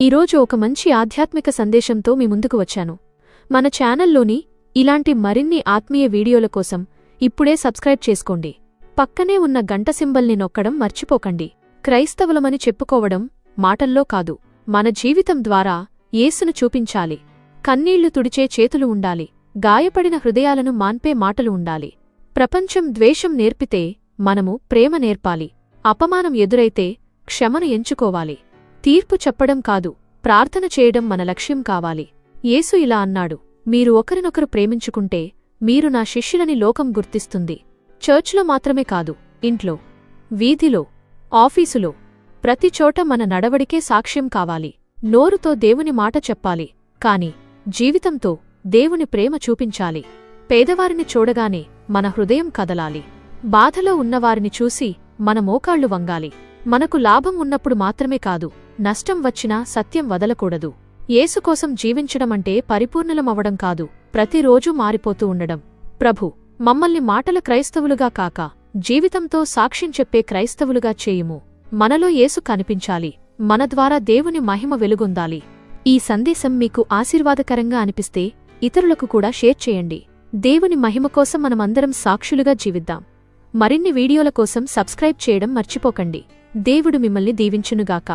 ఈరోజు ఒక మంచి ఆధ్యాత్మిక సందేశంతో మీ ముందుకు వచ్చాను. మన ఛానల్లోని ఇలాంటి మరిన్ని ఆత్మీయ వీడియోల కోసం ఇప్పుడే సబ్స్క్రైబ్ చేసుకోండి. పక్కనే ఉన్న గంట సింబల్ని నొక్కడం మర్చిపోకండి. క్రైస్తవులమని చెప్పుకోవడం మాటల్లో కాదు, మన జీవితం ద్వారా యేసును చూపించాలి. కన్నీళ్లు తుడిచే చేతులు ఉండాలి, గాయపడిన హృదయాలను మాన్పే మాటలు ఉండాలి. ప్రపంచం ద్వేషం నేర్పితే మనము ప్రేమ నేర్పాలి. అపమానం ఎదురైతే క్షమను ఎంచుకోవాలి. తీర్పు చెప్పడం కాదు, ప్రార్థన చేయడం మన లక్ష్యం కావాలి. యేసు ఇలా అన్నాడు, మీరు ఒకరినొకరు ప్రేమించుకుంటే మీరు నా శిష్యులని లోకం గుర్తిస్తుంది. చర్చ్లో మాత్రమే కాదు, ఇంట్లో, వీధిలో, ఆఫీసులో, ప్రతిచోట మన నడవడికే సాక్ష్యం కావాలి. నోరుతో దేవుని మాట చెప్పాలి, కాని జీవితంతో దేవుని ప్రేమ చూపించాలి. పేదవారిని చూడగానే మన హృదయం కదలాలి. బాధలో ఉన్నవారిని చూసి మన మోకాళ్లు వంగాలి. మనకు లాభం ఉన్నప్పుడు మాత్రమే కాదు, నష్టం వచ్చినా సత్యం వదలకూడదు. యేసుకోసం జీవించడమంటే పరిపూర్ణలమవ్వడం కాదు, ప్రతిరోజూ మారిపోతూ ఉండడం. ప్రభు మమ్మల్ని మాటల క్రైస్తవులుగా కాక జీవితంతో సాక్ష్యం చెప్పే క్రైస్తవులుగా చేయుము. మనలో యేసు కనిపించాలి, మన ద్వారా దేవుని మహిమ వెలుగొందాలి. ఈ సందేశం మీకు ఆశీర్వాదకరంగా అనిపిస్తే ఇతరులకు కూడా షేర్ చేయండి. దేవుని మహిమ కోసం మనమందరం సాక్షులుగా జీవిద్దాం. మరిన్ని వీడియోల కోసం సబ్స్క్రైబ్ చేయడం మర్చిపోకండి. దేవుడు మిమ్మల్ని దీవించునుగాక.